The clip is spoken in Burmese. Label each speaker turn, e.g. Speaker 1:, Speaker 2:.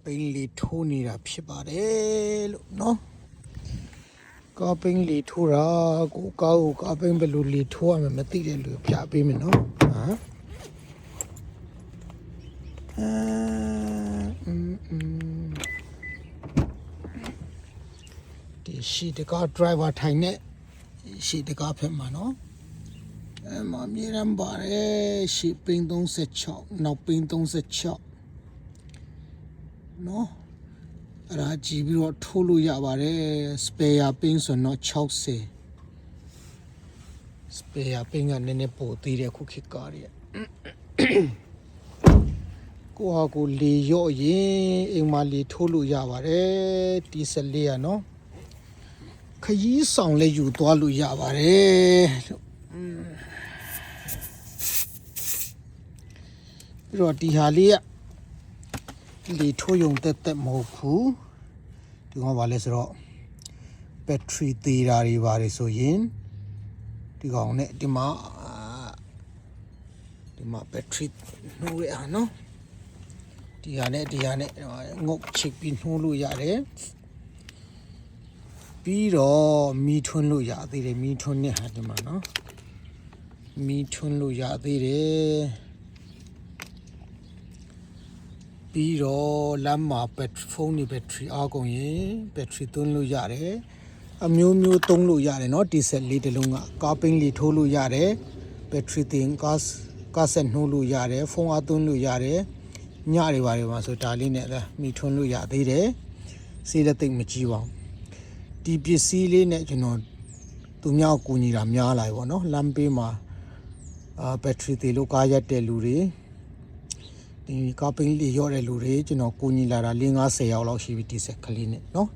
Speaker 1: ပင်းလေးထိုးနေတာဖြစ်ပါတယ်လို့နော်ကာပင်းလေးထိုးတာကိုကာပင်းဘယ်လိုလေးထိုးရမလဲမသိတဲ့လူပြပေးမယ်နော်ဒီရှိတကား driver ထိုင်နေရှိတကားဖက်မှာနော်မမြေရမ်းပါတယ်ရှိပင်း36နောက်ပင်း36နော်အဲ့ဒါကြည့်ပြီးတော့ထိုးလို့ရပါတယ် spare ပင်းဆိုတော့60 spare ပင်းကနည်းနည်းပိုသေးတယ်ခုခေတ်ကားတွေကိုဟာကိုလေရော့ရင်အိမ်မှာလေထိုးလို့ရပါတယ်ဒီဆက်လေးอ่ะနော်ခရီးဆောင်လည်းယူသွားလို့ရပါတယ်ပြီးတော့ဒီဟာလေးကလေထိုးရုံတက်မဟုတ်ဘူးဒီကောင်ပါလဲဆိုတော့ဘက်ထရီသေးတာတွေပါတယ်ဆိုရင်ဒီကောင်နဲ့ဒီမှာဘက်ထရီနှိုးရအောင်နော်ဒီဟာနဲ့ငုတ်ချစ်ပြီးနှိုးလို့ရတယ်ပြီးတော့မီထွန်းလို့ရသေးတယ်မီထွန်းနဲ့ဟာဒီမှာနော်မီထွန်းလို့ရသေးတယ်ပြီးတော့လမ်းမှာဖုန်းနဲ့ဘက်ထရီအားကုန်ရင်ဘက်ထရီသွင်းလို့ရတယ်အမျိုးမျိုးသုံးလို့ရတယ်เนาะဒီဆက်လေးတစ်လုံးကကာပင်းလေးထိုးလို့ရတယ်ဘက်ထရီတင်ကားဆက်နှိုးလို့ရတယ်ဖုန်းအားသွင်းလို့ရတယ်ညတွေပါတယ်မှာဆိုဒါလေးနဲ့မိထွန်းလို့ရသေးတယ်စေးတဲ့သိမ့်မကြီးပါဘူးဒီပစ္စည်းလေးနဲ့ကျွန်တော်သူများကိုညီတာများလာပြီပေါ့နော်လမ်းပေးမှာဘက်ထရီတွေလို့ကားရက်တဲ့လူတွေဒီကာပင်းလေးရော့တဲ့လူတွေကျွန်တော်ကိုညီလာတာ 50 ယောက်လောက်ရှိပြီဒီဆက်ကလေးနဲ့နော်